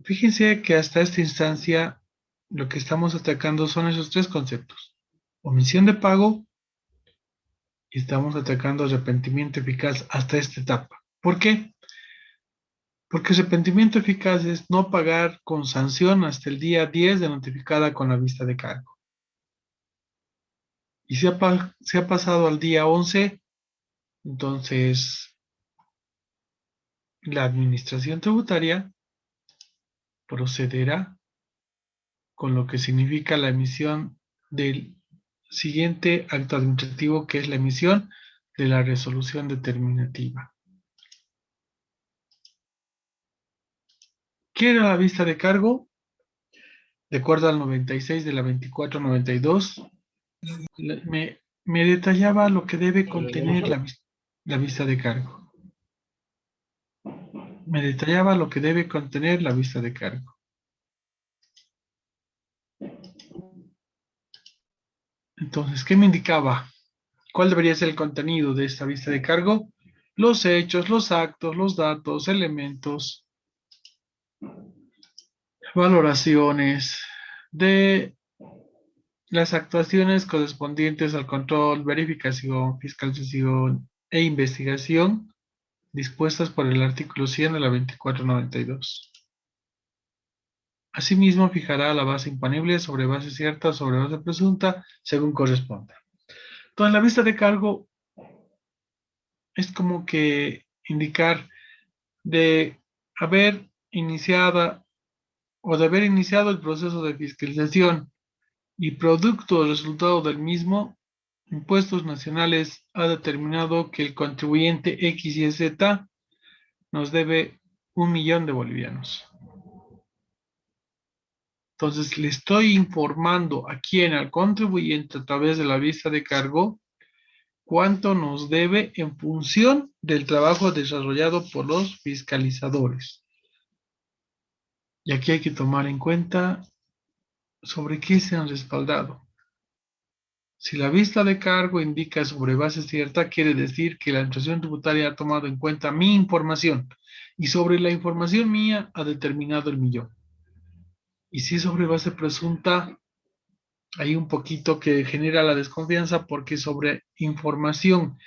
Fíjense que hasta esta instancia lo que estamos atacando son esos tres conceptos. Omisión de pago y estamos atacando arrepentimiento eficaz hasta esta etapa. ¿Por qué? Porque arrepentimiento eficaz es no pagar con sanción hasta el día 10 de notificada con la vista de cargo. Y si ha pasado al día 11, entonces la administración tributaria procederá con lo que significa la emisión del siguiente acto administrativo, que es la emisión de la resolución determinativa. ¿Qué era la vista de cargo? De acuerdo al 96 de la 2492, me detallaba lo que debe contener la vista de cargo. Me detallaba lo que debe contener la vista de cargo. Entonces, ¿qué me indicaba? ¿Cuál debería ser el contenido de esta vista de cargo? Los hechos, los actos, los datos, elementos, valoraciones de las actuaciones correspondientes al control, verificación, fiscalización e investigación dispuestas por el artículo 100 de la 2492. Asimismo, fijará la base imponible sobre base cierta o sobre base presunta, según corresponda. Entonces, la vista de cargo es como que indicar de haber iniciado o de haber iniciado el proceso de fiscalización y producto o resultado del mismo, Impuestos Nacionales ha determinado que el contribuyente X y Z nos debe 1 millón de bolivianos. Entonces le estoy informando a quién, al contribuyente a través de la vista de cargo, cuánto nos debe en función del trabajo desarrollado por los fiscalizadores. Y aquí hay que tomar en cuenta sobre qué se han respaldado. Si la vista de cargo indica sobre base cierta, quiere decir que la administración tributaria ha tomado en cuenta mi información y sobre la información mía ha determinado el millón. Y si es sobre base presunta, hay un poquito que genera la desconfianza porque sobre información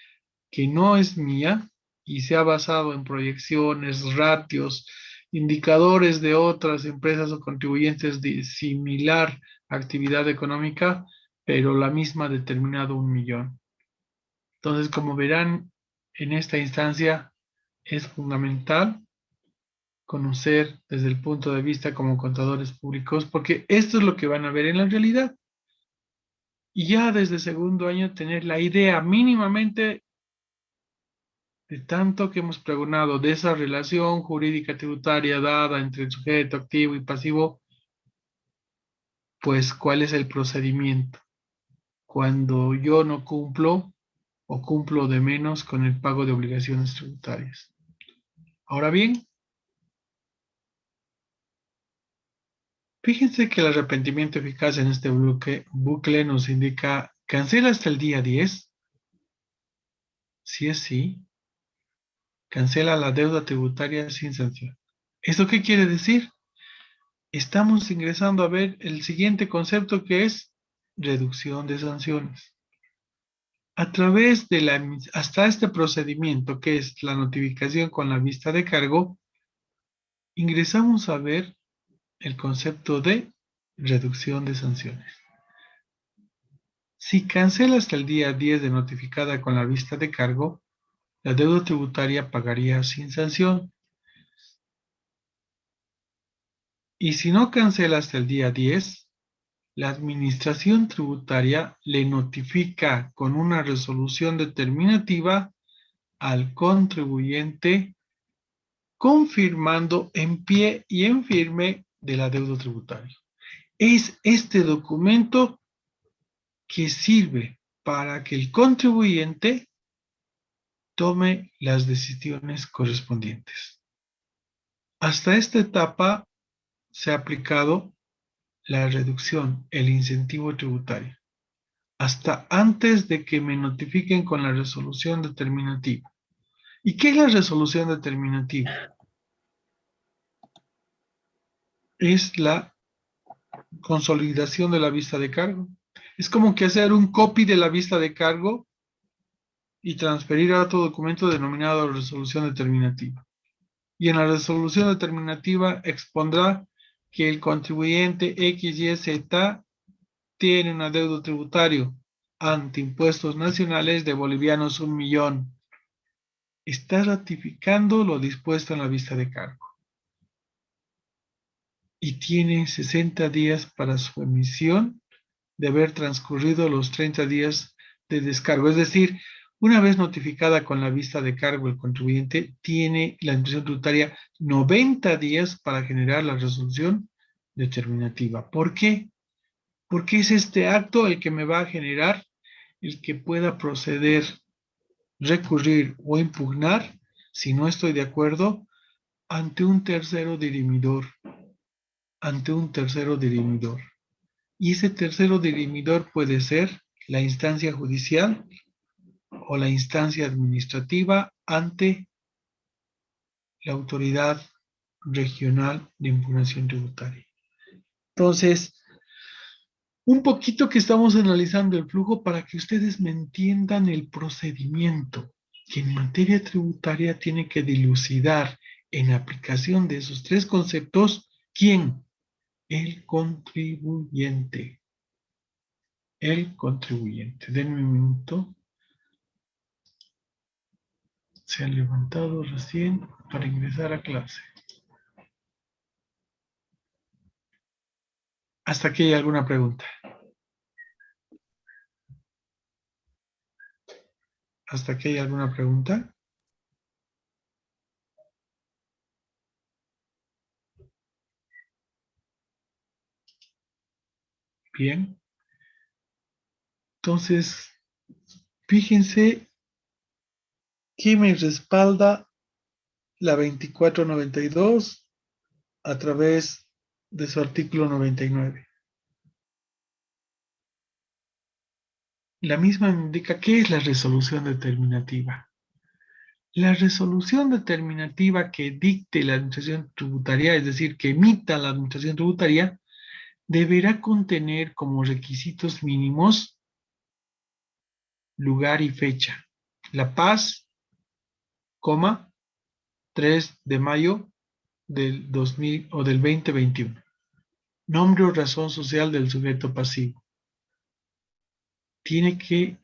que no es mía y se ha basado en proyecciones, ratios, indicadores de otras empresas o contribuyentes de similar actividad económica, pero la misma ha determinado 1 millón. Entonces, como verán, en esta instancia es fundamental conocer desde el punto de vista como contadores públicos, porque esto es lo que van a ver en la realidad. Y ya desde segundo año tener la idea mínimamente de tanto que hemos pregonado de esa relación jurídica tributaria dada entre el sujeto activo y pasivo, pues cuál es el procedimiento cuando yo no cumplo o cumplo de menos con el pago de obligaciones tributarias. Ahora bien, fíjense que el arrepentimiento eficaz en este bucle nos indica cancela hasta el día 10, si es sí, cancela la deuda tributaria sin sanción. ¿Esto qué quiere decir? Estamos ingresando a ver el siguiente concepto que es reducción de sanciones. A través de hasta este procedimiento que es la notificación con la vista de cargo, ingresamos a ver el concepto de reducción de sanciones. Si cancela hasta el día 10 de notificada con la vista de cargo, la deuda tributaria pagaría sin sanción. Y si no cancela hasta el día 10, la administración tributaria le notifica con una resolución determinativa al contribuyente confirmando en pie y en firme de la deuda tributaria. Es este documento que sirve para que el contribuyente tome las decisiones correspondientes. Hasta esta etapa se ha aplicado la reducción, el incentivo tributario, hasta antes de que me notifiquen con la resolución determinativa. ¿Y qué es la resolución determinativa? es la consolidación de la vista de cargo. Es como que hacer un copy de la vista de cargo y transferir a otro documento denominado resolución determinativa. Y en la resolución determinativa expondrá que el contribuyente XYZ tiene un adeudo tributario ante impuestos nacionales de bolivianos 1.000.000. Está ratificando lo dispuesto en la vista de cargo y tiene 60 días para su emisión de haber transcurrido los 30 días de descargo. Es decir, una vez notificada con la vista de cargo el contribuyente, tiene la administración tributaria 90 días para generar la resolución determinativa. ¿Por qué? Porque es este acto el que me va a generar el que pueda proceder, recurrir o impugnar, si no estoy de acuerdo, ante un tercero dirimidor, ante un tercero dirimidor. Y ese tercero dirimidor puede ser la instancia judicial o la instancia administrativa ante la autoridad regional de impugnación tributaria. Entonces, un poquito que estamos analizando el flujo para que ustedes me entiendan el procedimiento que en materia tributaria tiene que dilucidar en aplicación de esos tres conceptos. ¿Quién? El contribuyente. El contribuyente. Denme un minuto. Se han levantado recién para ingresar a clase. ¿Hasta aquí hay alguna pregunta? ¿Hasta aquí hay alguna pregunta? Bien. Entonces, fíjense que me respalda la 2492 a través de su artículo 99. La misma me indica qué es la resolución determinativa. La resolución determinativa que dicte la administración tributaria, es decir, que emita la administración tributaria, deberá contener como requisitos mínimos lugar y fecha. La Paz, 3 de mayo del 2000 o del 2021. Nombre o razón social del sujeto pasivo. Tiene que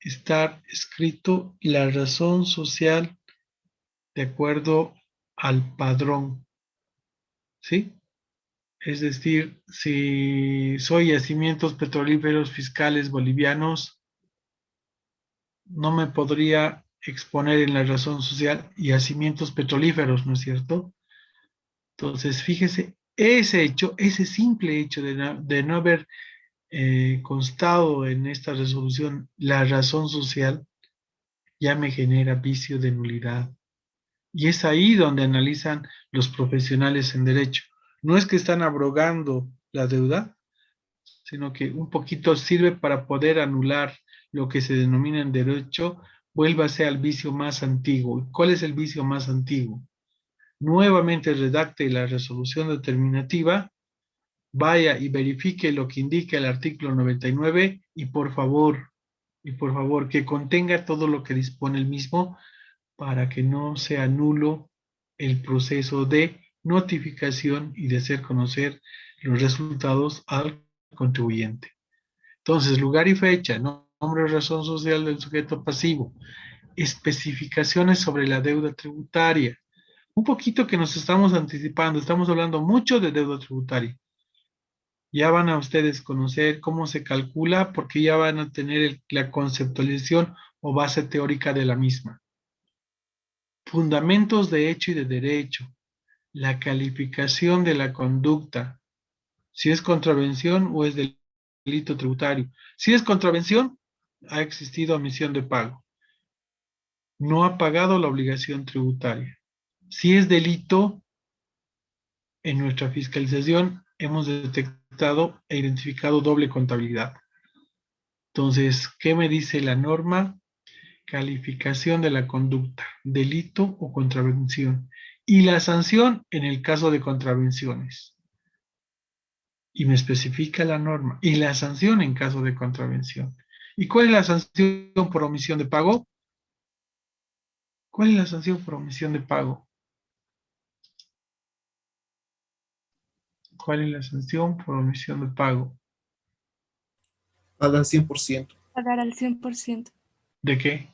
estar escrito la razón social de acuerdo al padrón, ¿sí? Es decir, si soy yacimientos petrolíferos fiscales bolivianos, no me podría exponer en la razón social yacimientos petrolíferos, ¿no es cierto? Entonces, fíjese, ese hecho, ese simple hecho de no haber constado en esta resolución la razón social, ya me genera vicio de nulidad. Y es ahí donde analizan los profesionales en derecho. No es que están abrogando la deuda, sino que un poquito sirve para poder anular lo que se denomina en derecho, vuélvase al vicio más antiguo. ¿Cuál es el vicio más antiguo? Nuevamente redacte la resolución determinativa, vaya y verifique lo que indica el artículo 99 y por favor, que contenga todo lo que dispone el mismo para que no sea nulo el proceso de notificación y de hacer conocer los resultados al contribuyente. Entonces, lugar y fecha, nombre y razón social del sujeto pasivo, especificaciones sobre la deuda tributaria. Un poquito que nos estamos anticipando, estamos hablando mucho de deuda tributaria. Ya van a ustedes conocer cómo se calcula porque ya van a tener la conceptualización o base teórica de la misma. Fundamentos de hecho y de derecho, la calificación de la conducta, si es contravención o es delito tributario. Si es contravención, ha existido omisión de pago. No ha pagado la obligación tributaria. Si es delito, en nuestra fiscalización hemos detectado e identificado doble contabilidad. Entonces, ¿qué me dice la norma? Calificación de la conducta, delito o contravención. y la sanción en el caso de contravenciones. Y me especifica la norma y la sanción en caso de contravención. ¿Y cuál es la sanción por omisión de pago? ¿Cuál es la sanción por omisión de pago? ¿Cuál es la sanción por omisión de pago? Pagan 100%. Pagar al 100%. ¿De qué?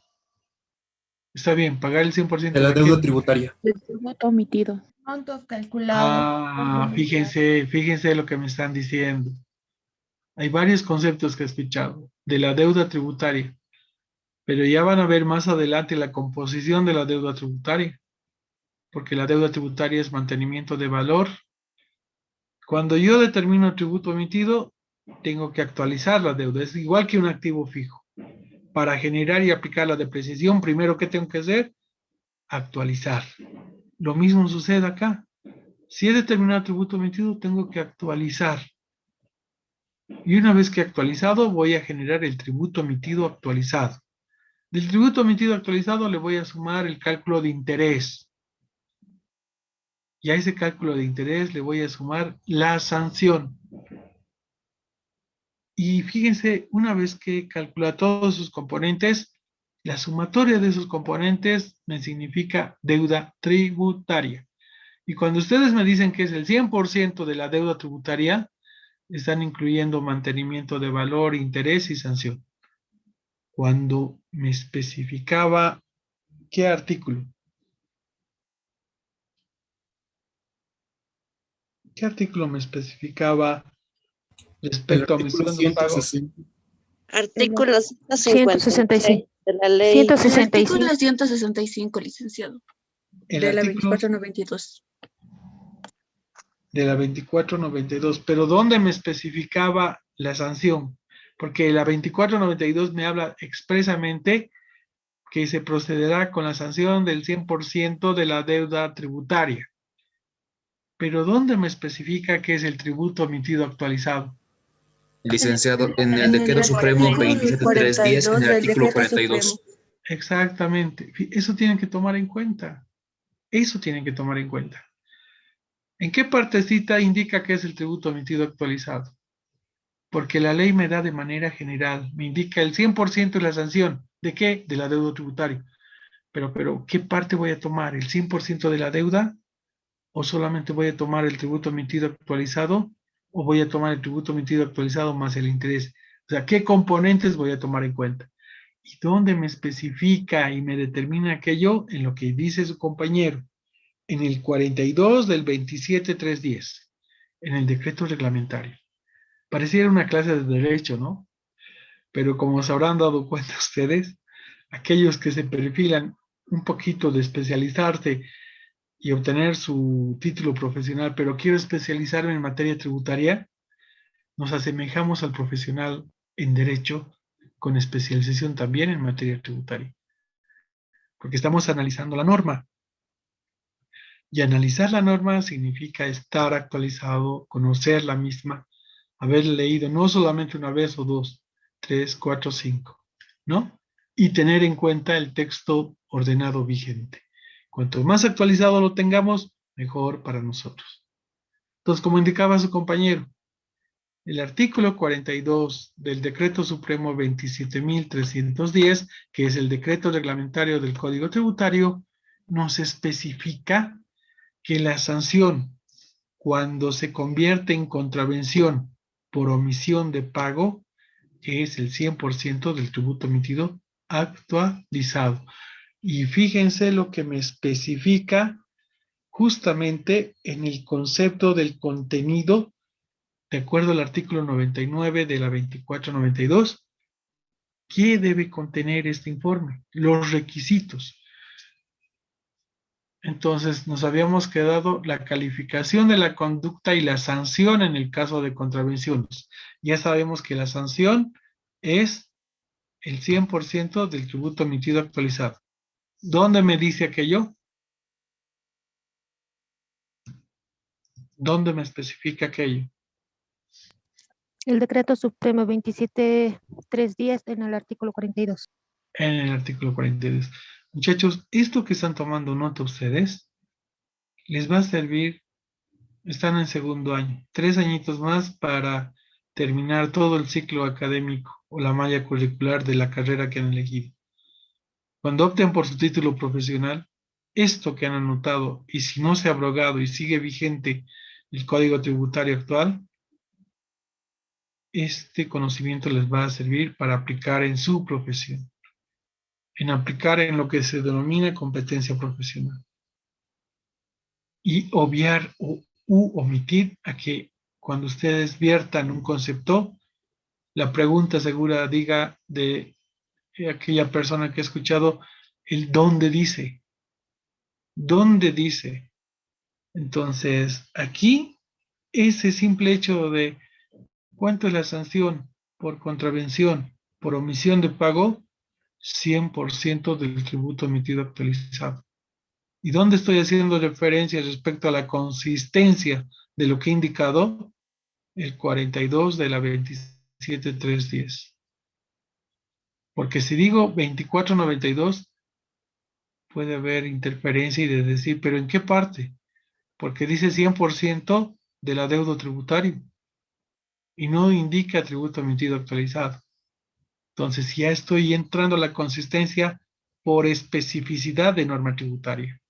Está bien, pagar el De 100% la de qué. deuda tributaria. El tributo omitido. Montos calculados. Fíjense lo que me están diciendo. Hay varios conceptos que he escuchado de la deuda tributaria, pero ya van a ver más adelante la composición de la deuda tributaria, porque la deuda tributaria es mantenimiento de valor. Cuando yo determino el tributo emitido, tengo que actualizar la deuda. Es igual que un activo fijo. Para generar y aplicar la depreciación, primero, ¿qué tengo que hacer? Actualizar. Lo mismo sucede acá. Si he determinado el tributo emitido, tengo que actualizar. Y una vez que he actualizado, voy a generar el tributo emitido actualizado. Del tributo emitido actualizado le voy a sumar el cálculo de interés. Y a ese cálculo de interés le voy a sumar la sanción. Y fíjense, una vez que calcula todos sus componentes, la sumatoria de esos componentes me significa deuda tributaria. Y cuando ustedes me dicen que es el 100% de la deuda tributaria, están incluyendo mantenimiento de valor, interés y sanción. Cuando me especificaba qué artículo. ¿Qué artículo me especificaba El respecto a artículo omisión de pago? 160. Artículo 165. 156 de la ley. El 165. artículo 165, licenciado. El De la artículo 2492. de la 2492, pero ¿dónde me especificaba la sanción? Porque la 2492 me habla expresamente que se procederá con la sanción del 100% de la deuda tributaria. Pero ¿dónde me especifica que es el tributo emitido actualizado? Licenciado, en el En el Decreto Supremo artículo 27310, en 42 el del artículo Decreto 42. Supremo. Exactamente. Eso tienen que tomar en cuenta. Eso tienen que tomar en cuenta. ¿En qué partecita indica que es el tributo emitido actualizado? Porque la ley me da de manera general, me indica el 100% de la sanción. ¿De qué? De la deuda tributaria. Pero, ¿qué parte voy a tomar? ¿El 100% de la deuda? ¿O solamente voy a tomar el tributo emitido actualizado? ¿O voy a tomar el tributo emitido actualizado más el interés? O sea, ¿qué componentes voy a tomar en cuenta? ¿Y dónde me especifica y me determina aquello? En lo que dice su compañero. En el 42 del 27310, en el decreto reglamentario. Pareciera una clase de derecho, ¿no? Pero como se habrán dado cuenta ustedes, aquellos que se perfilan un poquito de especializarse y obtener su título profesional, pero quiero especializarme en materia tributaria, nos asemejamos al profesional en derecho con especialización también en materia tributaria, porque estamos analizando la norma. Y analizar la norma significa estar actualizado, conocer la misma, haber leído no solamente una vez o dos, tres, cuatro, cinco, ¿no? Y tener en cuenta el texto ordenado vigente. Cuanto más actualizado lo tengamos, mejor para nosotros. Entonces, como indicaba su compañero, el artículo 42 del Decreto Supremo 27.310, que es el decreto reglamentario del Código Tributario, nos especifica que la sanción, cuando se convierte en contravención por omisión de pago, es el 100% del tributo emitido actualizado. Y fíjense lo que me especifica justamente en el concepto del contenido, de acuerdo al artículo 99 de la 2492, ¿qué debe contener este informe? Los requisitos. Entonces, nos habíamos quedado la calificación de la conducta y la sanción en el caso de contravenciones. Ya sabemos que la sanción es el 100% del tributo emitido actualizado. ¿Dónde me dice aquello? ¿Dónde me especifica aquello? El decreto supremo 27310 en el artículo 42. En el artículo 42. Muchachos, esto que están tomando nota ustedes les va a servir, están en segundo año, 3 añitos más para terminar todo el ciclo académico o la malla curricular de la carrera que han elegido. Cuando opten por su título profesional, esto que han anotado, y si no se ha abrogado y sigue vigente el Código Tributario actual, este conocimiento les va a servir para aplicar en su profesión, en aplicar en lo que se denomina competencia profesional. Y obviar u omitir a que cuando ustedes viertan un concepto, la pregunta segura diga de aquella persona que ha escuchado el dónde dice. ¿Dónde dice? Entonces, aquí, ese simple hecho de ¿cuánto es la sanción por contravención, por omisión de pago? 100% del tributo emitido actualizado. ¿Y dónde estoy haciendo referencia respecto a la consistencia de lo que he indicado? El 42 de la 27310. Porque si digo 2492, puede haber interferencia y de decir, ¿pero en qué parte? Porque dice 100% del adeudo tributario y no indica tributo emitido actualizado. Entonces ya estoy entrando a la consistencia por especificidad de norma tributaria.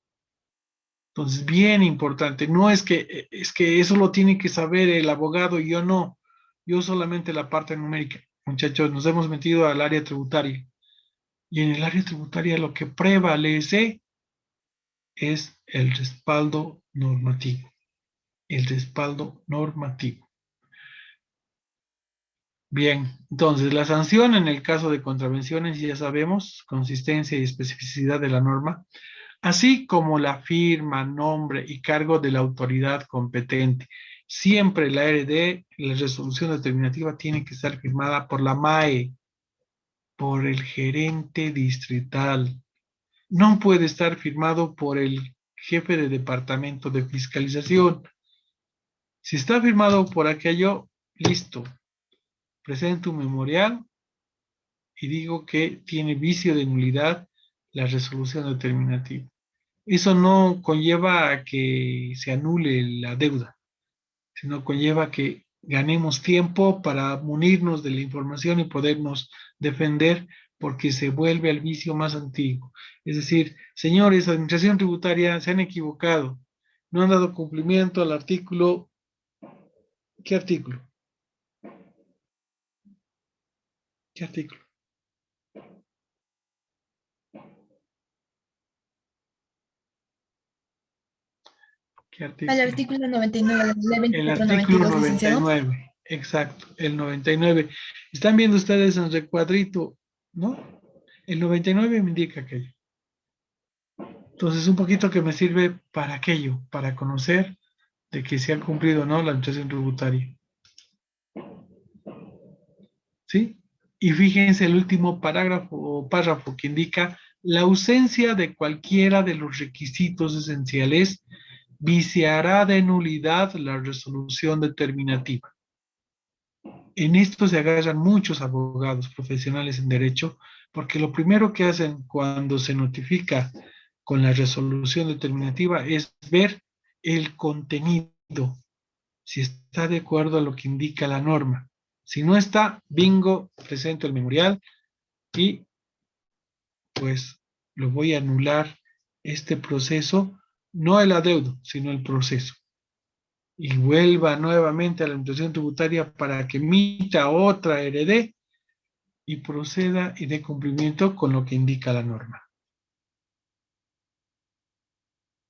Entonces, bien importante, no es que eso lo tiene que saber el abogado y yo no, yo solamente la parte numérica. Muchachos, nos hemos metido al área tributaria y en el área tributaria lo que prevalece es el respaldo normativo, el respaldo normativo. Bien, entonces la sanción en el caso de contravenciones ya sabemos, consistencia y especificidad de la norma, así como la firma, nombre y cargo de la autoridad competente. Siempre la RD, la resolución determinativa, tiene que estar firmada por la MAE, por el gerente distrital. No puede estar firmado por el jefe de departamento de fiscalización. Si está firmado por aquello, listo. Presento un memorial y digo que tiene vicio de nulidad la resolución determinativa. Eso no conlleva a que se anule la deuda, sino conlleva que ganemos tiempo para munirnos de la información y podernos defender porque se vuelve al vicio más antiguo. Es decir, señores, administración tributaria, se han equivocado, no han dado cumplimiento al artículo. ¿Qué artículo? ¿Qué artículo? ¿Qué artículo? Al artículo 99 de la ley El artículo 2492, licenciado. 99, exacto, el 99. Están viendo ustedes en el recuadrito, ¿no? El 99 me indica aquello. Entonces, un poquito que me sirve para aquello, para conocer de que se ha cumplido o no la administración tributaria. ¿Sí? Y fíjense el último parágrafo o párrafo que indica la ausencia de cualquiera de los requisitos esenciales viciará de nulidad la resolución determinativa. En esto se agarran muchos abogados profesionales en derecho, porque lo primero que hacen cuando se notifica con la resolución determinativa es ver el contenido, si está de acuerdo a lo que indica la norma. Si no está, bingo, presento el memorial y pues lo voy a anular este proceso, no el adeudo, sino el proceso. Y vuelva nuevamente a la administración tributaria para que emita otra RD y proceda y dé cumplimiento con lo que indica la norma.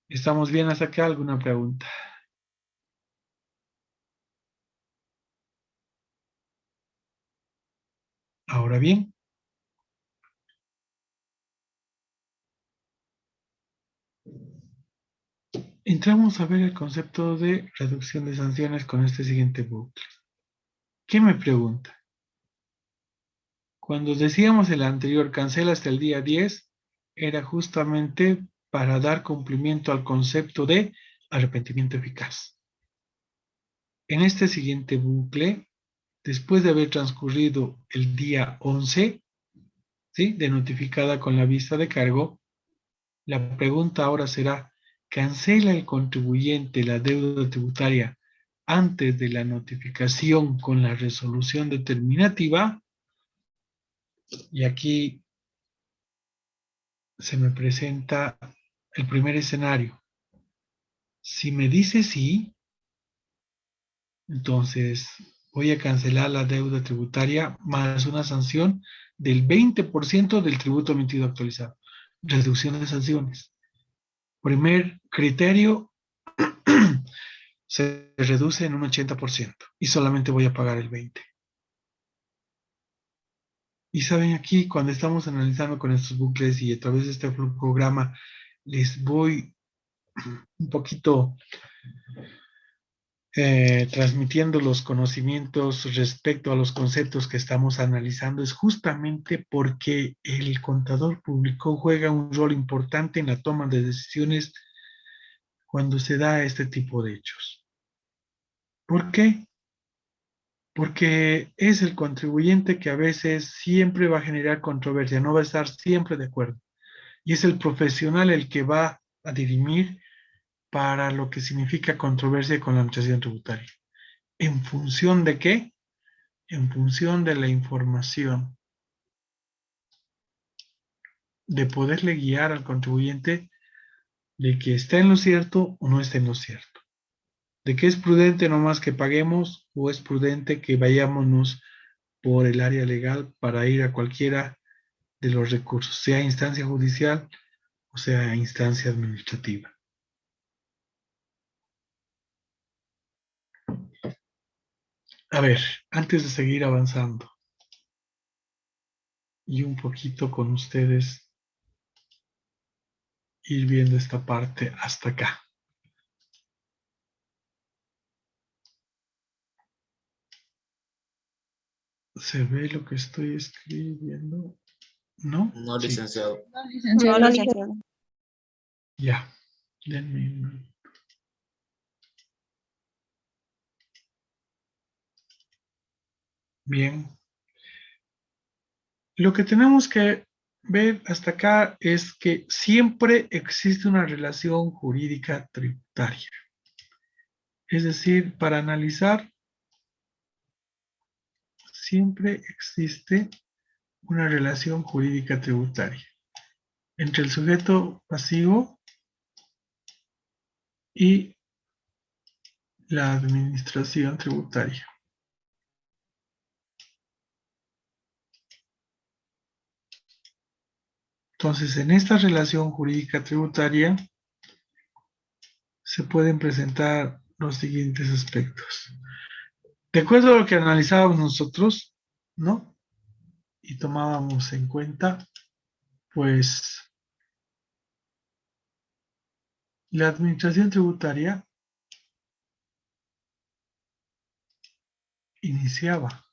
¿Estamos bien hasta acá? ¿Alguna pregunta? Ahora bien, entramos a ver el concepto de reducción de sanciones con este siguiente bucle. ¿Qué me pregunta? Cuando decíamos el anterior cancela hasta el día 10, era justamente para dar cumplimiento al concepto de arrepentimiento eficaz. En este siguiente bucle, después de haber transcurrido el día 11, ¿sí?, de notificada con la vista de cargo, la pregunta ahora será, cancela el contribuyente la deuda tributaria antes de la notificación con la resolución determinativa, y aquí se me presenta el primer escenario. Si me dice sí, entonces voy a cancelar la deuda tributaria más una sanción del 20% del tributo emitido actualizado. Reducción de sanciones. Primer criterio, se reduce en un 80% y solamente voy a pagar el 20%. Y saben, aquí cuando estamos analizando con estos bucles y a través de este programa, les voy un poquito transmitiendo los conocimientos respecto a los conceptos que estamos analizando, es justamente porque el contador público juega un rol importante en la toma de decisiones cuando se da este tipo de hechos. ¿Por qué? Porque es el contribuyente que a veces siempre va a generar controversia, no va a estar siempre de acuerdo. Y es el profesional el que va a dirimir para lo que significa controversia con la administración tributaria. ¿En función de qué? En función de la información, de poderle guiar al contribuyente de que está en lo cierto o no está en lo cierto. De que es prudente nomás que paguemos o es prudente que vayámonos por el área legal para ir a cualquiera de los recursos, sea instancia judicial o sea instancia administrativa. A ver, antes de seguir avanzando y un poquito con ustedes, ir viendo esta parte hasta acá. ¿Se ve lo que estoy escribiendo? ¿No? No, Sí. licenciado. No, licenciado. No, licenciado. Ya. Denme un minuto. Bien. Lo que tenemos que ver hasta acá es que siempre existe una relación jurídica tributaria. Es decir, para analizar, siempre existe una relación jurídica tributaria entre el sujeto pasivo y la administración tributaria. Entonces, en esta relación jurídica tributaria se pueden presentar los siguientes aspectos. De acuerdo a lo que analizábamos nosotros, ¿no? Y tomábamos en cuenta, pues, la administración tributaria iniciaba,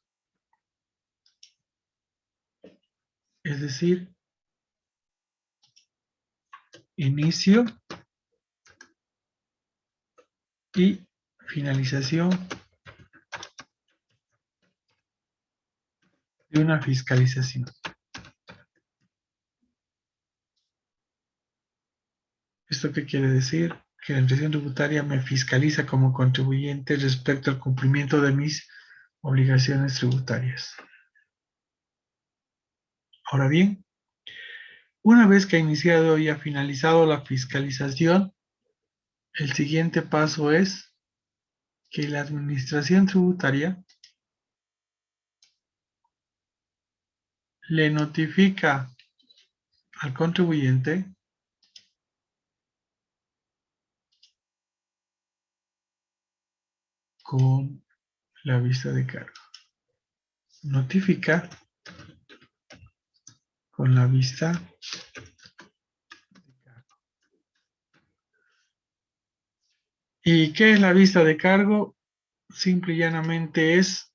es decir, inicio y finalización de una fiscalización. ¿Esto qué quiere decir? Que la administración tributaria me fiscaliza como contribuyente respecto al cumplimiento de mis obligaciones tributarias. Ahora bien, una vez que ha iniciado y ha finalizado la fiscalización, el siguiente paso es que la administración tributaria le notifica al contribuyente con la vista de cargo. Notifica con la vista de cargo. ¿Y qué es la vista de cargo? Simple y llanamente es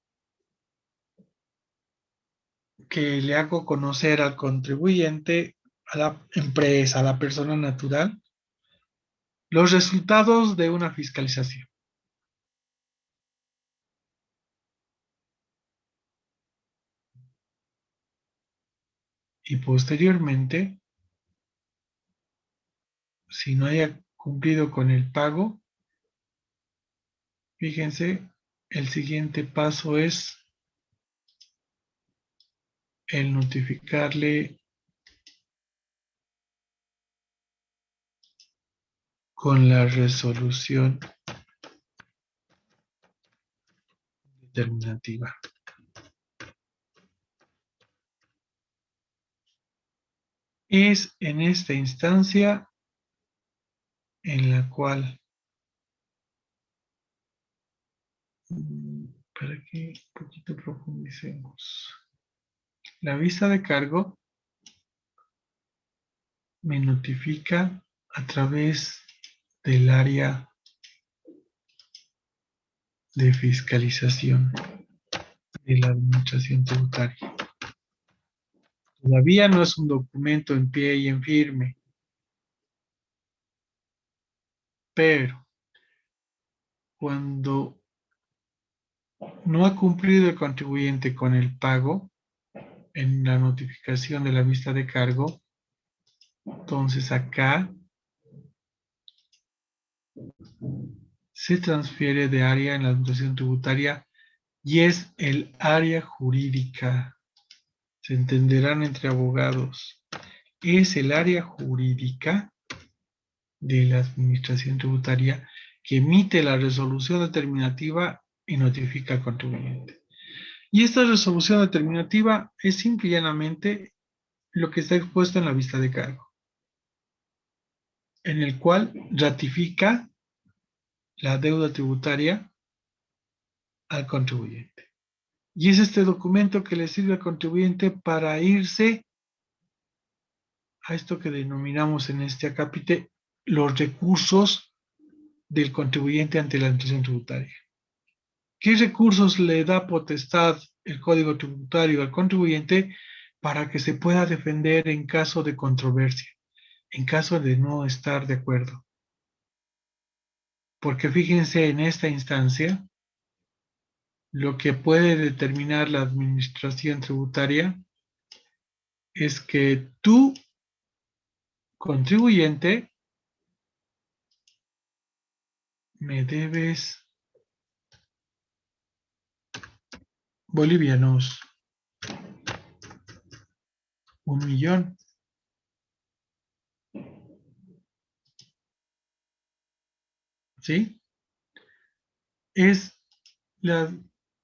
que le hago conocer al contribuyente, a la empresa, a la persona natural, los resultados de una fiscalización. Y posteriormente, si no hay cumplido con el pago, fíjense, el siguiente paso es el notificarle con la resolución determinativa. Es en esta instancia en la cual, para que un poquito profundicemos, la vista de cargo me notifica a través del área de fiscalización de la administración tributaria. Todavía no es un documento en pie y en firme, pero cuando no ha cumplido el contribuyente con el pago en la notificación de la vista de cargo, entonces acá se transfiere de área en la administración tributaria y es el área jurídica. Se entenderán entre abogados. Es el área jurídica de la administración tributaria que emite la resolución determinativa y notifica al contribuyente. Y esta resolución determinativa es simple y llanamente lo que está expuesto en la vista de cargo, en el cual ratifica la deuda tributaria al contribuyente. Y es este documento que le sirve al contribuyente para irse a esto que denominamos en este acápite los recursos del contribuyente ante la administración tributaria. ¿Qué recursos le da potestad el Código Tributario al contribuyente para que se pueda defender en caso de controversia, en caso de no estar de acuerdo? Porque fíjense, en esta instancia, lo que puede determinar la administración tributaria es que tú, contribuyente, me debes bolivianos 1.000.000. ¿Sí? Es la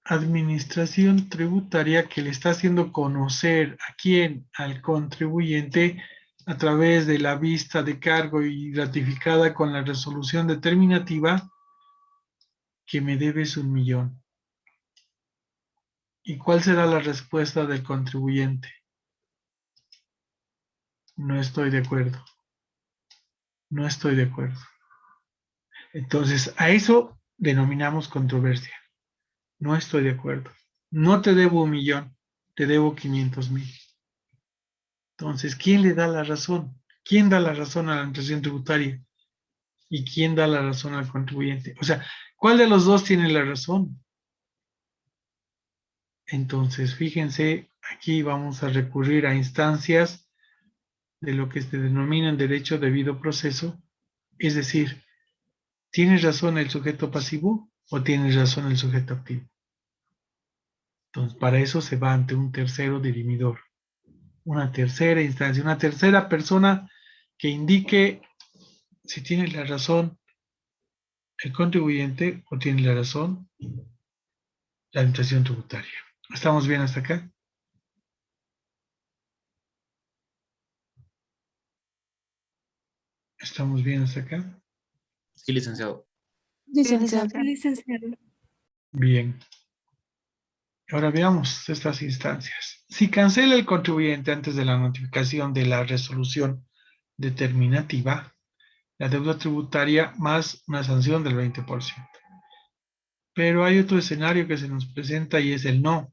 administración tributaria que le está haciendo conocer a quién, al contribuyente, a través de la vista de cargo y ratificada con la resolución determinativa, que me debes 1.000.000. ¿Y cuál será la respuesta del contribuyente? No estoy de acuerdo. No estoy de acuerdo. Entonces, a eso denominamos controversia. No estoy de acuerdo. No te debo 1.000.000, te debo 500.000. Entonces, ¿quién le da la razón? ¿Quién da la razón a la administración tributaria? ¿Y quién da la razón al contribuyente? O sea, ¿cuál de los dos tiene la razón? Entonces, fíjense, aquí vamos a recurrir a instancias de lo que se denomina en derecho debido proceso, es decir, ¿tiene razón el sujeto pasivo o tiene razón el sujeto activo? Entonces, para eso se va ante un tercero dirimidor, una tercera instancia, una tercera persona que indique si tiene la razón el contribuyente o tiene la razón la administración tributaria. ¿Estamos bien hasta acá? ¿Estamos bien hasta acá? Sí, licenciado. Licenciado. Bien. Ahora veamos estas instancias. Si cancela el contribuyente antes de la notificación de la resolución determinativa, la deuda tributaria más una sanción del 20%. Pero hay otro escenario que se nos presenta y es el no.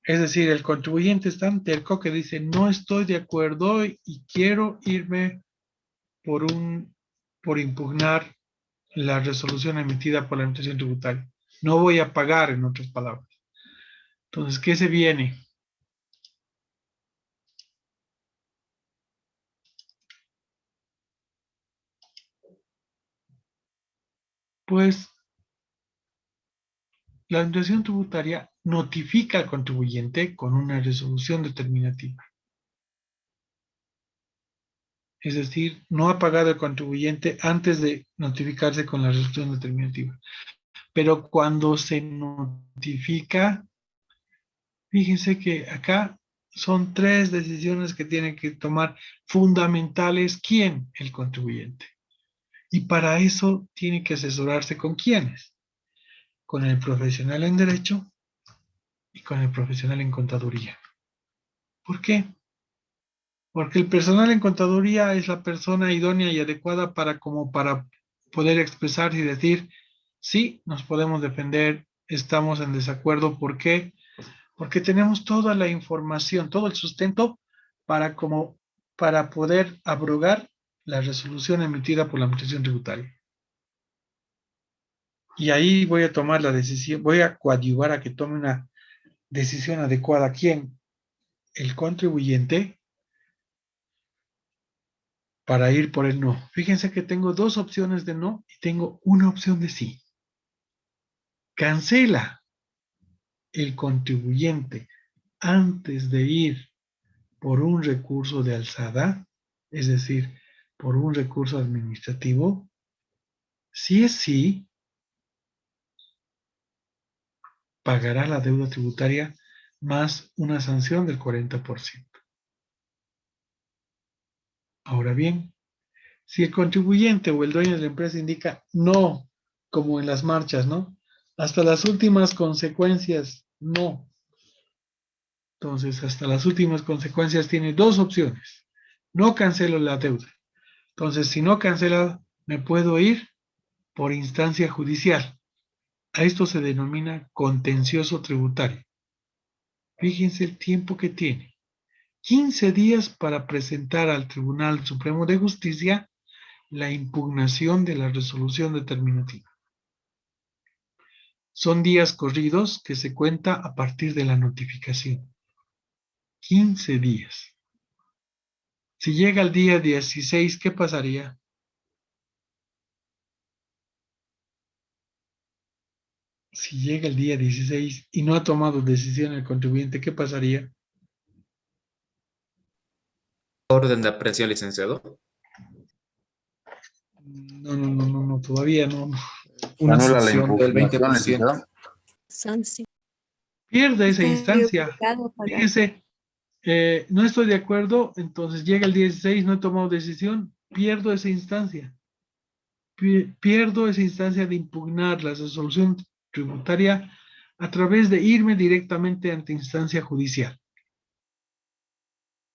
Es decir, el contribuyente es tan terco que dice, no estoy de acuerdo y quiero irme por impugnar la resolución emitida por la administración tributaria. No voy a pagar, en otras palabras. Entonces, ¿qué se viene? Pues la administración tributaria notifica al contribuyente con una resolución determinativa. Es decir, no ha pagado el contribuyente antes de notificarse con la resolución determinativa. Pero cuando se notifica, fíjense que acá son 3 decisiones que tiene que tomar fundamentales. ¿Quién? El contribuyente. Y para eso tiene que asesorarse con quiénes. Con el profesional en Derecho y con el profesional en Contaduría. ¿Por qué? Porque el personal en Contaduría es la persona idónea y adecuada para poder expresar y decir, sí, nos podemos defender, estamos en desacuerdo. ¿Por qué? Porque tenemos toda la información, todo el sustento para poder abrogar la resolución emitida por la Administración Tributaria. Y ahí voy a tomar la decisión, voy a coadyuvar a que tome una decisión adecuada. ¿Quién? El contribuyente, para ir por el no. Fíjense que tengo 2 opciones de no y tengo una opción de sí. Cancela el contribuyente antes de ir por un recurso de alzada, es decir, por un recurso administrativo. Si es sí, pagará la deuda tributaria más una sanción del 40%. Ahora bien, si el contribuyente o el dueño de la empresa indica no, como en las marchas, ¿no? Hasta las últimas consecuencias, no. Entonces, hasta las últimas consecuencias tiene 2 opciones. No cancelo la deuda. Entonces, si no cancela, me puedo ir por instancia judicial. A esto se denomina contencioso tributario. Fíjense el tiempo que tiene. 15 días para presentar al Tribunal Supremo de Justicia la impugnación de la resolución determinativa. Son días corridos que se cuenta a partir de la notificación. 15 días. Si llega el día 16, ¿qué pasaría? Si llega el día 16 y no ha tomado decisión el contribuyente, ¿qué pasaría? Orden de aprecio, licenciado. No, todavía no. Una Anula la sanción del impugnación, 20%. licenciado. Sanción. Pierde esa Está instancia. obligado a pagar. Fíjese, no estoy de acuerdo, entonces llega el 16, no he tomado decisión, pierdo esa instancia. Pierdo esa instancia de impugnar la resolución tributaria a través de irme directamente ante instancia judicial.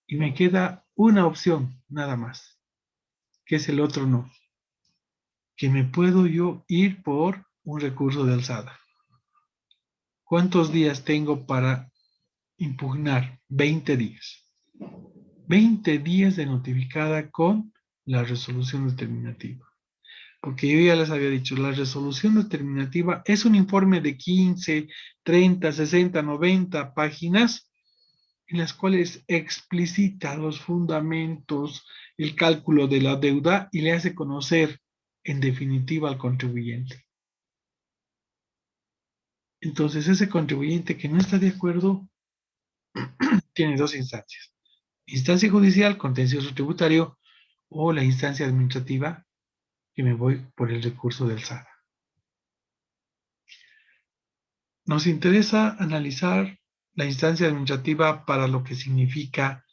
Y me queda una opción nada más, que es el otro no, que me puedo yo ir por un recurso de alzada. ¿Cuántos días tengo para impugnar? 20 días. 20 días de notificada con la resolución determinativa. Porque yo ya les había dicho, la resolución determinativa es un informe de 15, 30, 60, 90 páginas en las cuales explicita los fundamentos, el cálculo de la deuda y le hace conocer en definitiva al contribuyente. Entonces ese contribuyente que no está de acuerdo tiene 2 instancias. Instancia judicial, contencioso tributario, o la instancia administrativa, que me voy por el recurso de alzada. Nos interesa analizar la instancia administrativa para lo que significa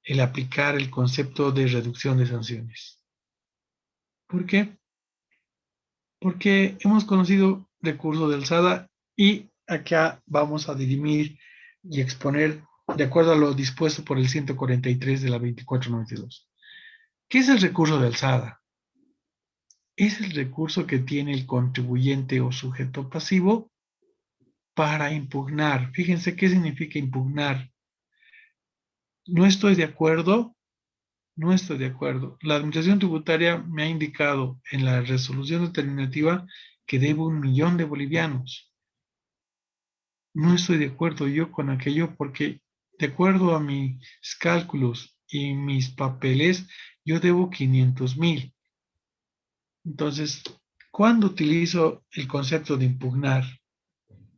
el aplicar el concepto de reducción de sanciones. ¿Por qué? Porque hemos conocido recurso de alzada y acá vamos a dirimir y exponer de acuerdo a lo dispuesto por el 143 de la 2492. ¿Qué es el recurso de alzada? Es el recurso que tiene el contribuyente o sujeto pasivo para impugnar. Fíjense qué significa impugnar. No estoy de acuerdo. No estoy de acuerdo. La Administración Tributaria me ha indicado en la resolución determinativa que debo 1.000.000 de bolivianos. No estoy de acuerdo yo con aquello porque de acuerdo a mis cálculos y mis papeles, yo debo 500.000. Entonces, Cuando utilizo el concepto de impugnar,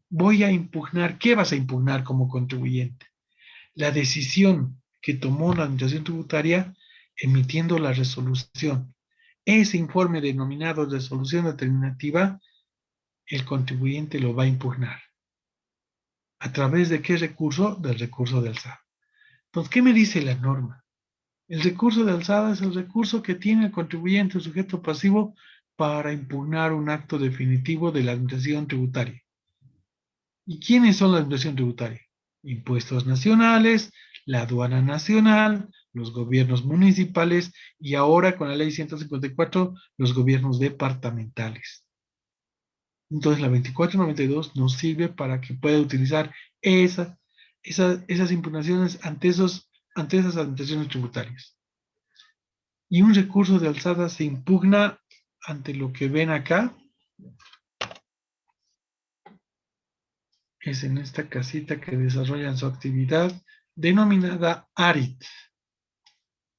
voy a impugnar, ¿qué vas a impugnar como contribuyente? La decisión que tomó la administración tributaria emitiendo la resolución. Ese informe denominado resolución determinativa, el contribuyente lo va a impugnar. ¿A través de qué recurso? Del recurso de alzada. Entonces, ¿qué me dice la norma? El recurso de alzada es el recurso que tiene el contribuyente o sujeto pasivo para impugnar un acto definitivo de la administración tributaria. ¿Y quiénes son la administración tributaria? Impuestos nacionales, la aduana nacional, los gobiernos municipales y ahora con la ley 154, los gobiernos departamentales. Entonces la 2492 nos sirve para que pueda utilizar esas impugnaciones ante esas administraciones tributarias. Y un recurso de alzada se impugna ante lo que ven acá. Es en esta casita que desarrollan su actividad denominada ARIT,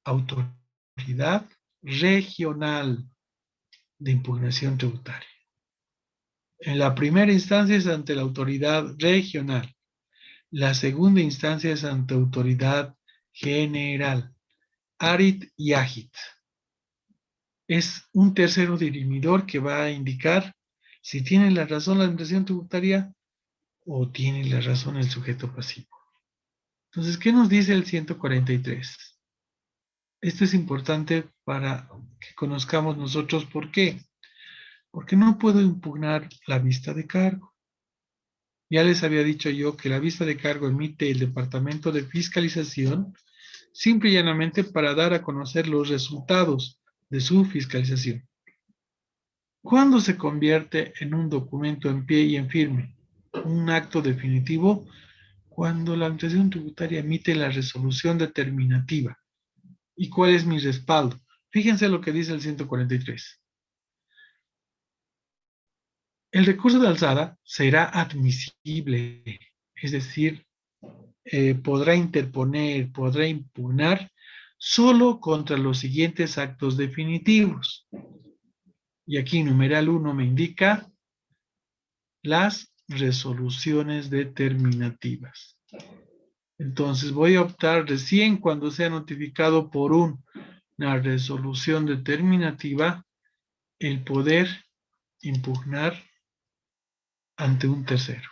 Autoridad Regional de Impugnación Tributaria. En la primera instancia es ante la autoridad regional. La segunda instancia es ante autoridad general. ARIT y AGIT. Es un tercero dirimidor que va a indicar si tiene la razón la administración tributaria o tiene la razón el sujeto pasivo. Entonces, ¿qué nos dice el 143? Esto es importante para que conozcamos nosotros por qué. Porque no puedo impugnar la vista de cargo. Ya les había dicho yo que la vista de cargo emite el Departamento de Fiscalización simple y llanamente para dar a conocer los resultados de su fiscalización. ¿Cuándo se convierte en un documento en pie y en firme? Un acto definitivo cuando la administración tributaria emite la resolución determinativa. ¿Y cuál es mi respaldo? Fíjense lo que dice el 143. El recurso de alzada será admisible, es decir, podrá interponer, podrá impugnar solo contra los siguientes actos definitivos. Y aquí numeral 1 me indica las resoluciones determinativas. Entonces voy a optar recién cuando sea notificado por una resolución determinativa el poder impugnar ante un tercero.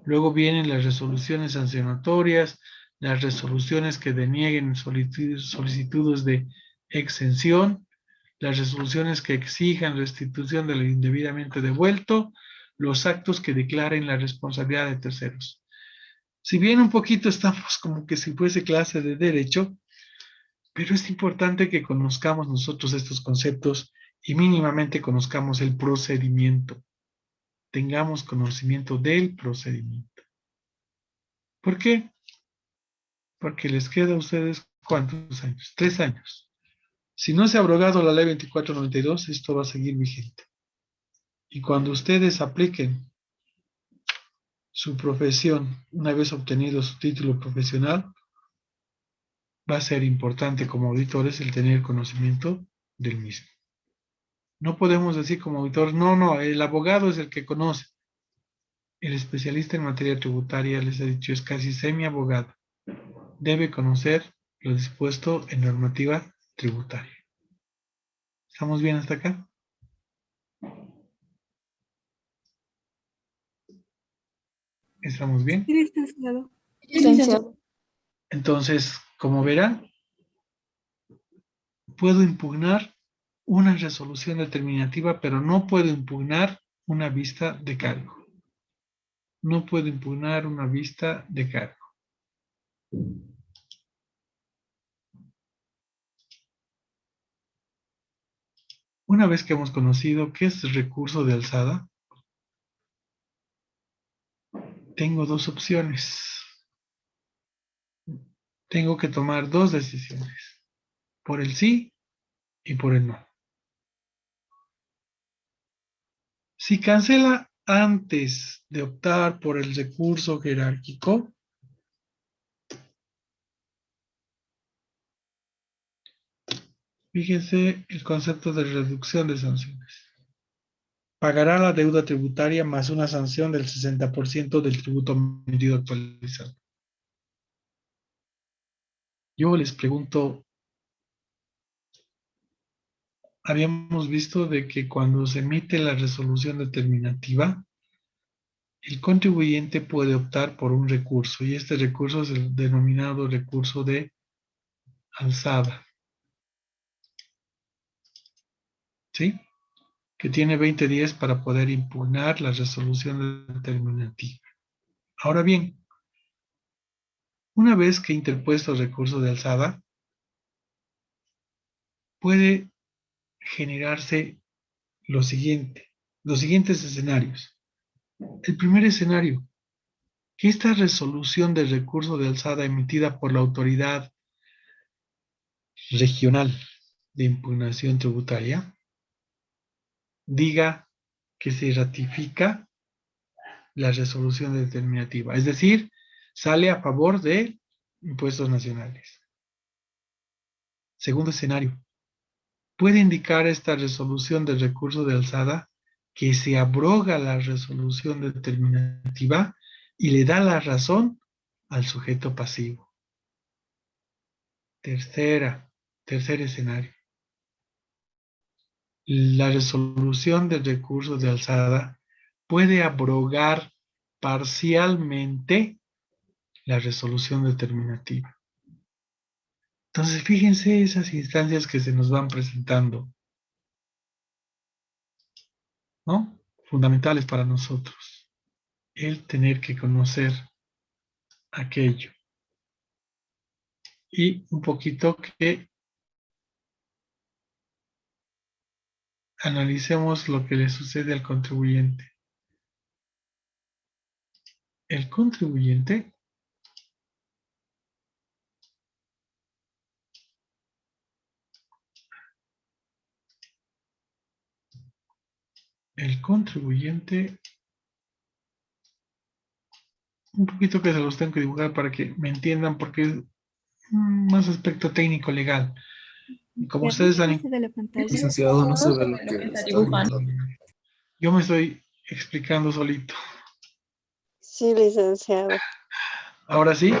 Luego vienen las resoluciones sancionatorias, las resoluciones que denieguen solicitudes de exención, las resoluciones que exijan restitución de lo indebidamente devuelto, los actos que declaren la responsabilidad de terceros. Si bien un poquito estamos como que si fuese clase de derecho, pero es importante que conozcamos nosotros estos conceptos y mínimamente conozcamos el procedimiento. Tengamos conocimiento del procedimiento. ¿Por qué? Porque les queda a ustedes, ¿cuántos años? 3 años. Si no se ha abrogado la ley 2492, esto va a seguir vigente. Y cuando ustedes apliquen su profesión, una vez obtenido su título profesional, va a ser importante como auditores el tener conocimiento del mismo. No podemos decir como auditores, no, el abogado es el que conoce. El especialista en materia tributaria, les he dicho, es casi semi-abogado. Debe conocer lo dispuesto en normativa tributaria. ¿Estamos bien hasta acá? ¿Estamos bien? Sí, licenciado. Licenciado. Entonces, como verán, puedo impugnar una resolución determinativa, pero no puedo impugnar una vista de cargo. No puedo impugnar una vista de cargo. Una vez que hemos conocido qué es el recurso de alzada, tengo dos opciones. Tengo que tomar dos decisiones, por el sí y por el no. Si cancela antes de optar por el recurso jerárquico, fíjense el concepto de reducción de sanciones. pagará la deuda tributaria más una sanción del 60% del tributo medido actualizado. Yo les pregunto, habíamos visto de que cuando se emite la resolución determinativa, el contribuyente puede optar por un recurso y este recurso es el denominado recurso de alzada, ¿sí? Que tiene 20 días para poder impugnar la resolución determinativa. Ahora bien, una vez que interpuesto el recurso de alzada, puede generarse los siguientes escenarios. El primer escenario, que esta resolución de recurso de alzada emitida por la autoridad regional de impugnación tributaria diga que se ratifica la resolución determinativa, es decir, sale a favor de impuestos nacionales. Segundo escenario, puede indicar esta resolución de recurso de alzada que se abroga la resolución determinativa y le da la razón al sujeto pasivo. Tercer escenario. La resolución de recurso de alzada puede abrogar parcialmente la resolución determinativa. Entonces, fíjense esas instancias que se nos van presentando, ¿no? Fundamentales para nosotros. El tener que conocer aquello. Y un poquito que analicemos lo que le sucede al contribuyente. El contribuyente un poquito que se los tengo que dibujar para que me entiendan porque es más aspecto técnico legal. Y como ustedes han... de la pantalla. Licenciado, no se ve lo que está dibujando. Yo me estoy explicando solito. Sí, licenciado. Ahora sí.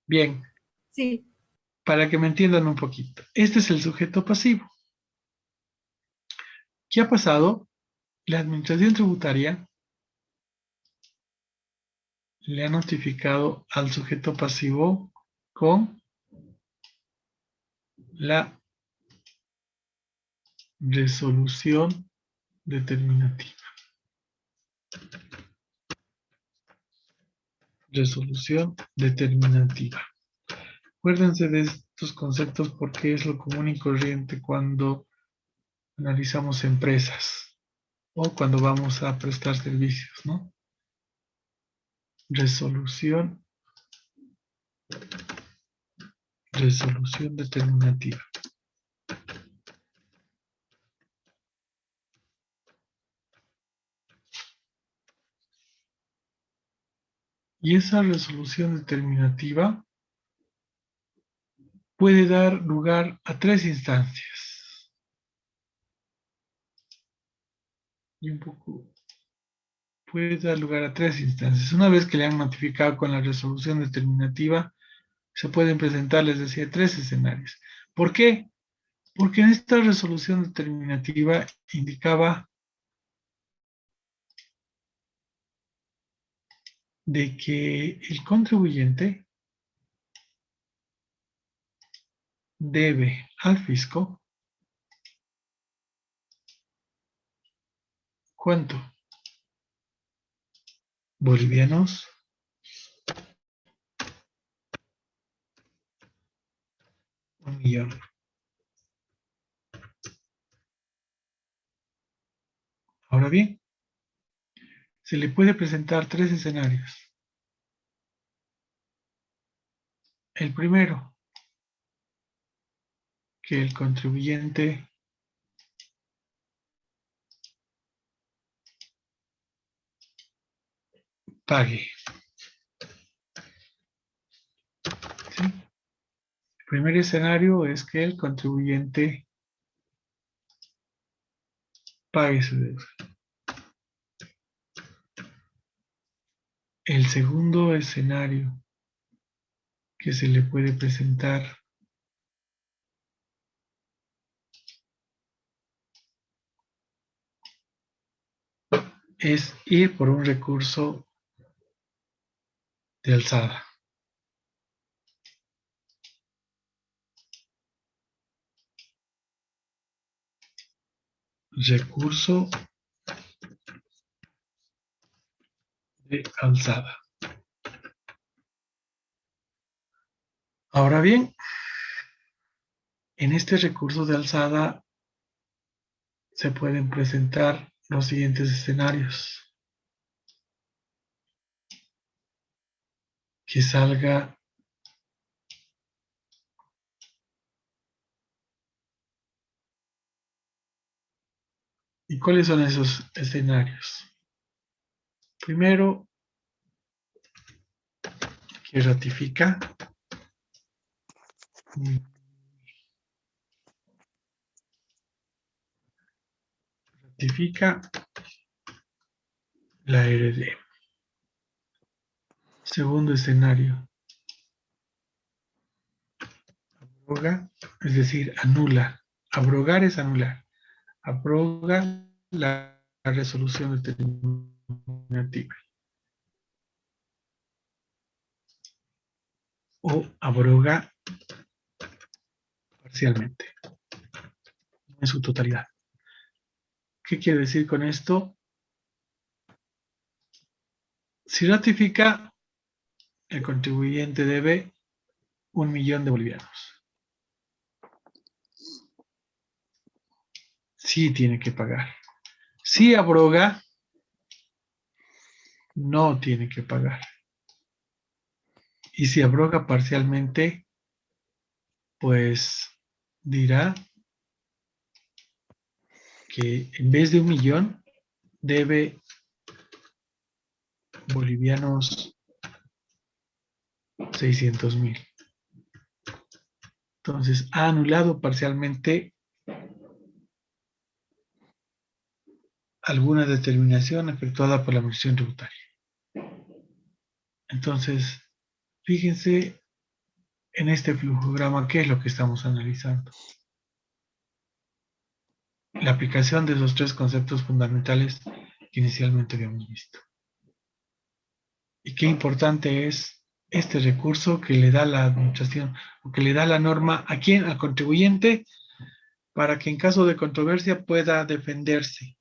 Bien, Sí. para que me entiendan un poquito. Este es el sujeto pasivo. ¿Qué ha pasado? La administración tributaria le ha notificado al sujeto pasivo con la resolución determinativa. Resolución determinativa. Acuérdense de estos conceptos porque es lo común y corriente cuando analizamos empresas o cuando vamos a prestar servicios, ¿no? Resolución determinativa. Y esa resolución determinativa puede dar lugar a 3 instancias. Y un poco puede dar lugar a 3 instancias. Una vez que le han notificado con la resolución determinativa, se pueden presentar, les decía, 3 escenarios. ¿Por qué? Porque en esta resolución determinativa indicaba de que el contribuyente debe al fisco ¿cuánto? Bolivianos. Un millón. Ahora bien, se le puede presentar 3 escenarios. El primero, que el contribuyente pague. ¿Sí? El primer escenario es que el contribuyente pague su deuda. El segundo escenario que se le puede presentar es ir por un recurso de alzada. Recurso de alzada. Ahora bien, en este recurso de alzada se pueden presentar los siguientes escenarios. Que salga ¿y cuáles son esos escenarios? Primero, que ratifica la RD. Segundo escenario, abroga, es decir, anula. Abrogar es anular. Abroga la resolución determinativa. O abroga parcialmente, en su totalidad. ¿Qué quiere decir con esto? Si ratifica, el contribuyente debe 1.000.000 de bolivianos. Sí tiene que pagar. Si abroga, no tiene que pagar. Y si abroga parcialmente, pues dirá que en vez de 1.000.000 debe bolivianos 600.000. Entonces ha anulado parcialmente alguna determinación efectuada por la Administración Tributaria. Entonces, fíjense en este flujograma qué es lo que estamos analizando. La aplicación de esos tres conceptos fundamentales que inicialmente habíamos visto. Y qué importante es este recurso que le da la administración o que le da la norma a quién, al contribuyente, para que en caso de controversia pueda defenderse.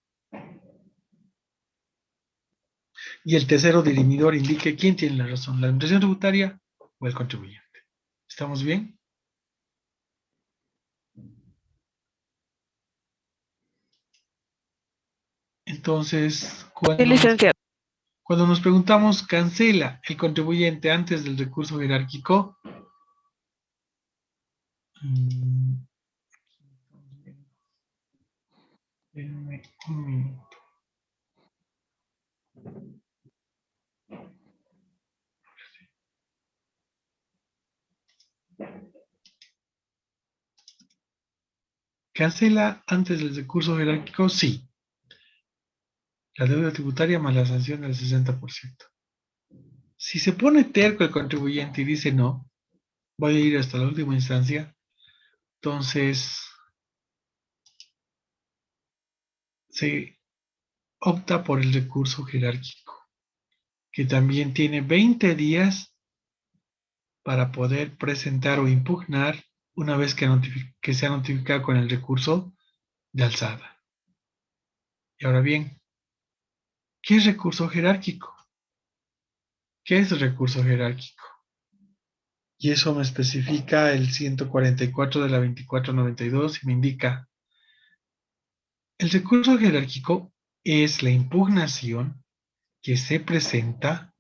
Y el tercero dirimidor indique quién tiene la razón, la administración tributaria o el contribuyente. ¿Estamos bien? Entonces, cuando nos preguntamos, ¿cancela el contribuyente antes del recurso jerárquico? Denme un minuto. ¿Cancela antes del recurso jerárquico? Sí. La deuda tributaria más la sanción del 60%. Si se pone terco el contribuyente y dice no, voy a ir hasta la última instancia, entonces se opta por el recurso jerárquico, que también tiene 20 días para poder presentar o impugnar una vez que sea notificado con el recurso de alzada. Y ahora bien, ¿qué es recurso jerárquico? ¿Qué es recurso jerárquico? Y eso me especifica el 144 de la 2492 y me indica, el recurso jerárquico es la impugnación que se presenta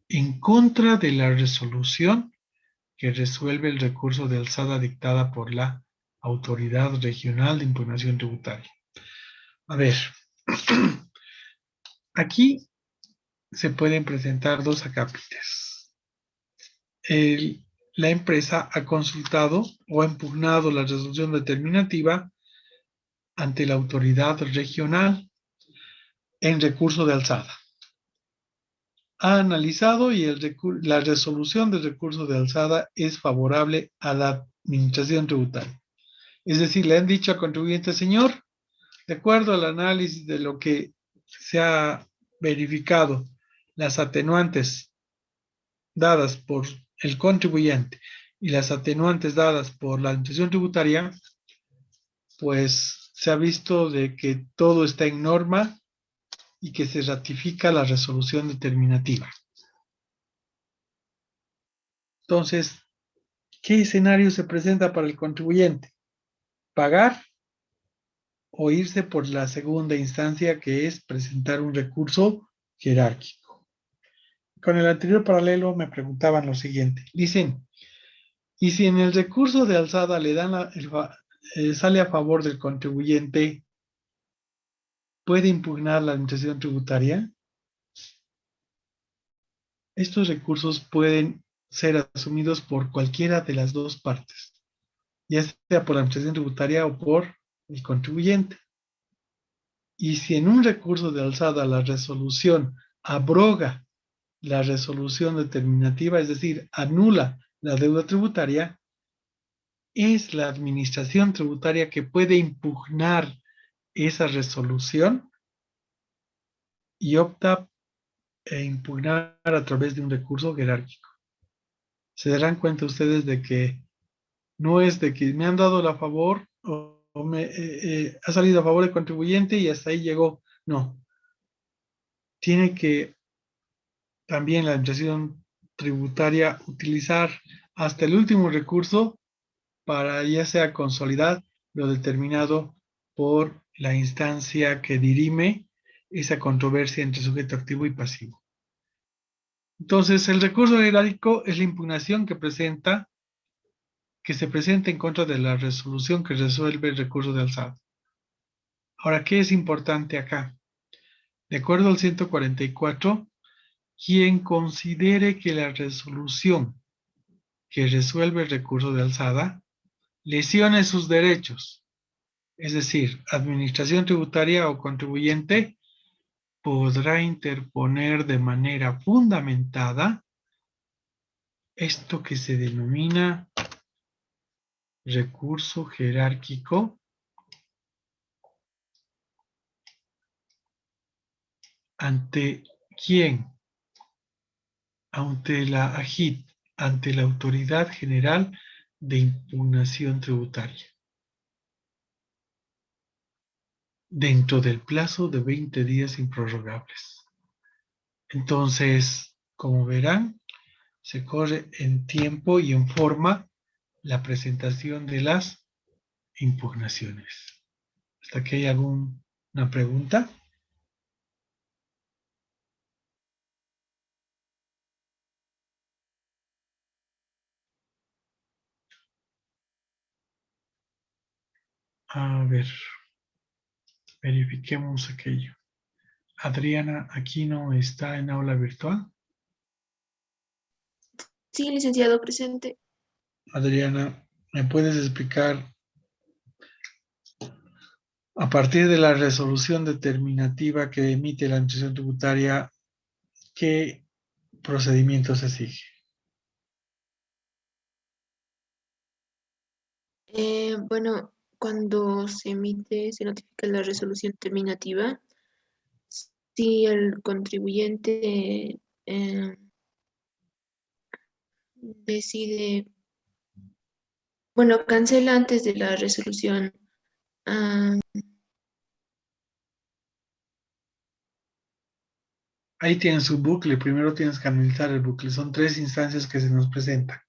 en contra de la resolución que resuelve el recurso de alzada dictada por la Autoridad Regional de Impugnación Tributaria. A ver, aquí se pueden presentar dos acápites. La empresa ha consultado o ha impugnado la resolución determinativa ante la autoridad regional en recurso de alzada. Ha analizado y la resolución del recurso de alzada es favorable a la administración tributaria. Es decir, le han dicho al contribuyente, señor, de acuerdo al análisis de lo que se ha verificado, las atenuantes dadas por el contribuyente y las atenuantes dadas por la administración tributaria, pues se ha visto de que todo está en norma y que se ratifica la resolución determinativa. Entonces, ¿qué escenario se presenta para el contribuyente? Pagar o irse por la segunda instancia, que es presentar un recurso jerárquico. Con el anterior paralelo me preguntaban lo siguiente. Dicen, ¿y si en el recurso de alzada le dan sale a favor del contribuyente, puede impugnar la administración tributaria? Estos recursos pueden ser asumidos por cualquiera de las dos partes, ya sea por la administración tributaria o por el contribuyente. Y si en un recurso de alzada la resolución abroga la resolución determinativa, es decir, anula la deuda tributaria, es la administración tributaria que puede impugnar esa resolución y opta impugnar a través de un recurso jerárquico. Se darán cuenta ustedes de que no es de que me han dado la favor o ha salido a favor del contribuyente y hasta ahí llegó. No. Tiene que también la administración tributaria utilizar hasta el último recurso para ya sea consolidar lo determinado por la instancia que dirime esa controversia entre sujeto activo y pasivo. Entonces, el recurso jerárquico es la impugnación que se presenta en contra de la resolución que resuelve el recurso de alzada. Ahora, ¿qué es importante acá? De acuerdo al 144, quien considere que la resolución que resuelve el recurso de alzada lesione sus derechos, es decir, administración tributaria o contribuyente, podrá interponer de manera fundamentada esto que se denomina recurso jerárquico ante quién, ante la AGIT, ante la Autoridad General de Impugnación Tributaria, dentro del plazo de 20 días improrrogables. Entonces, como verán, se corre en tiempo y en forma la presentación de las impugnaciones. ¿Hasta aquí hay alguna pregunta? A ver, verifiquemos aquello. Adriana Aquino está en aula virtual. Sí, licenciado, presente. Adriana, ¿me puedes explicar a partir de la resolución determinativa que emite la administración tributaria qué procedimiento se sigue? Bueno, cuando se notifica la resolución terminativa, si el contribuyente decide, bueno, cancela antes de la resolución. Ahí tienes su bucle. Primero tienes que analizar el bucle. Son 3 instancias que se nos presentan.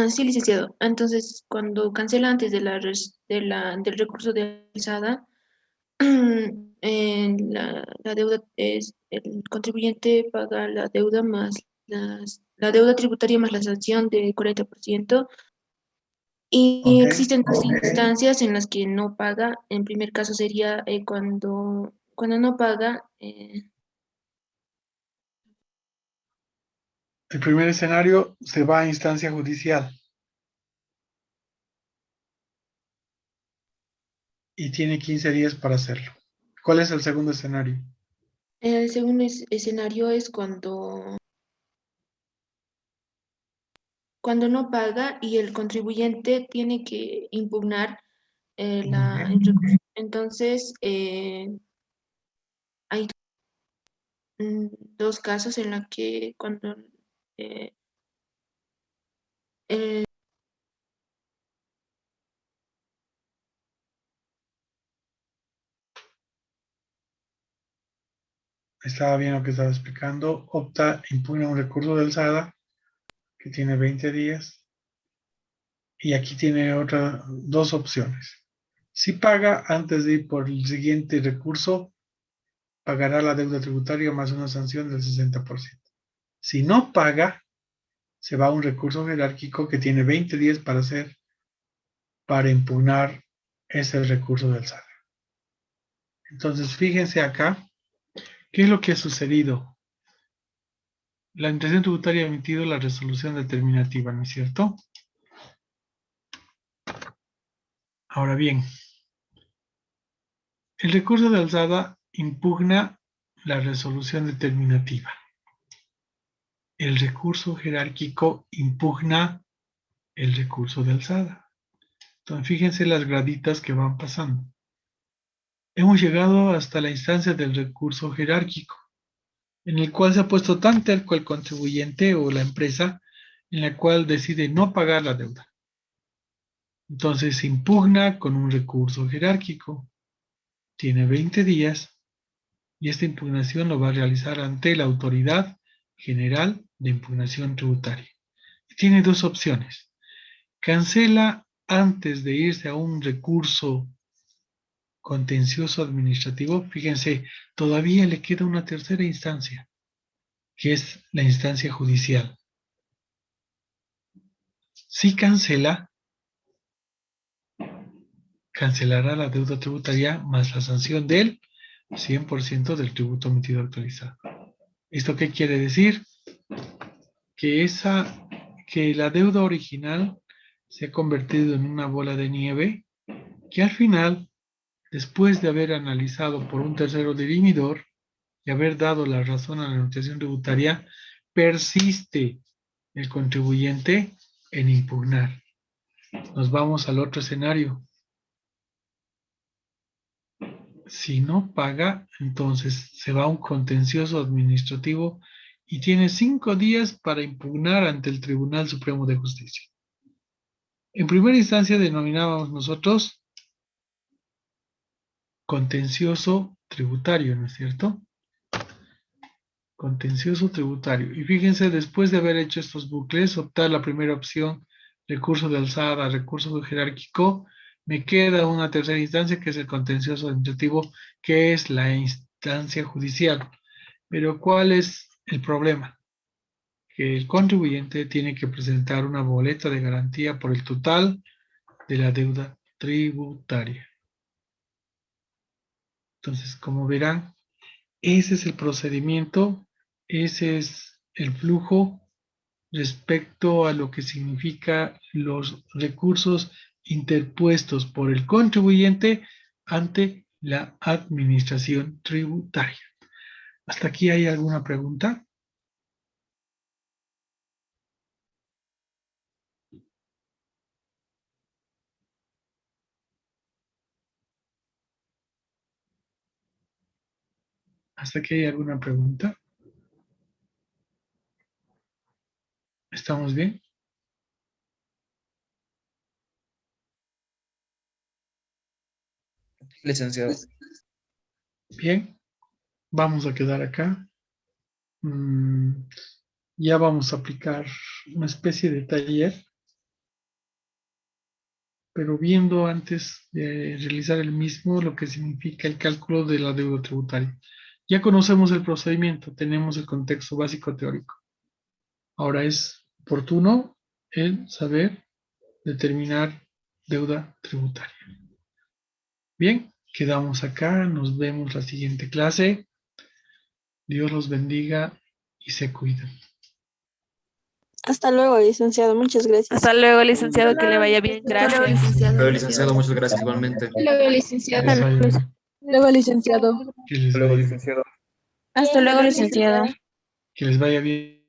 Sí, licenciado. Entonces, cuando cancela antes de del recurso de alzada, la deuda es, el contribuyente paga la deuda más la deuda tributaria más la sanción del 40%. Y existen dos instancias en las que no paga. En primer caso sería cuando no paga. El primer escenario se va a instancia judicial. Y tiene 15 días para hacerlo. ¿Cuál es el segundo escenario? El segundo escenario es cuando no paga y el contribuyente tiene que impugnar el recurso. Entonces, hay dos casos en los que cuando eh, el- Estaba bien lo que estaba explicando. Opta, impugna un recurso del SADA que tiene 20 días. Y aquí tiene otras dos opciones. Si paga antes de ir por el siguiente recurso, pagará la deuda tributaria más una sanción del 60%. Si no paga, se va a un recurso jerárquico que tiene 20 días para impugnar ese recurso del SADA. Entonces, fíjense acá, ¿qué es lo que ha sucedido? La Administración Tributaria ha emitido la resolución determinativa, ¿no es cierto? Ahora bien, el recurso de alzada impugna la resolución determinativa. El recurso jerárquico impugna el recurso de alzada. Entonces, fíjense las graditas que van pasando. Hemos llegado hasta la instancia del recurso jerárquico, en el cual se ha puesto tan terco el contribuyente o la empresa, en la cual decide no pagar la deuda. Entonces se impugna con un recurso jerárquico. Tiene 20 días y esta impugnación lo va a realizar ante la Autoridad General de Impugnación Tributaria. Tiene dos opciones. Cancela antes de irse a un recurso contencioso administrativo. Fíjense, todavía le queda una tercera instancia, que es la instancia judicial. Si cancela, cancelará la deuda tributaria más la sanción del 100% del tributo emitido actualizado. ¿Esto qué quiere decir? Que la deuda original se ha convertido en una bola de nieve que al final, después de haber analizado por un tercero dirimidor y haber dado la razón a la administración tributaria, persiste el contribuyente en impugnar. Nos vamos al otro escenario. Si no paga, entonces se va a un contencioso administrativo y tiene 5 días para impugnar ante el Tribunal Supremo de Justicia. En primera instancia denominábamos nosotros contencioso tributario, ¿no es cierto? Contencioso tributario. Y fíjense, después de haber hecho estos bucles, optar la primera opción, recurso de alzada, recurso jerárquico, me queda una tercera instancia que es el contencioso administrativo, que es la instancia judicial. Pero ¿cuál es el problema? Que el contribuyente tiene que presentar una boleta de garantía por el total de la deuda tributaria. Entonces, como verán, ese es el procedimiento, ese es el flujo respecto a lo que significa los recursos interpuestos por el contribuyente ante la administración tributaria. ¿Hasta aquí hay alguna pregunta? ¿Hasta aquí hay alguna pregunta? ¿Estamos bien? Licenciado. Bien, vamos a quedar acá. Ya vamos a aplicar una especie de taller, pero viendo antes de realizar el mismo lo que significa el cálculo de la deuda tributaria. Ya conocemos el procedimiento, tenemos el contexto básico teórico. Ahora es oportuno el saber determinar deuda tributaria. Bien, quedamos acá, nos vemos la siguiente clase. Dios los bendiga y se cuiden. Hasta luego, licenciado. Muchas gracias. Hasta luego, licenciado, que le vaya bien. Hasta luego, Gracias. Pero, licenciado, muchas gracias igualmente. Luego, licenciado. Que les vaya bien. Luego, licenciado. Que les vaya bien. Hasta luego, licenciado. Que les vaya bien.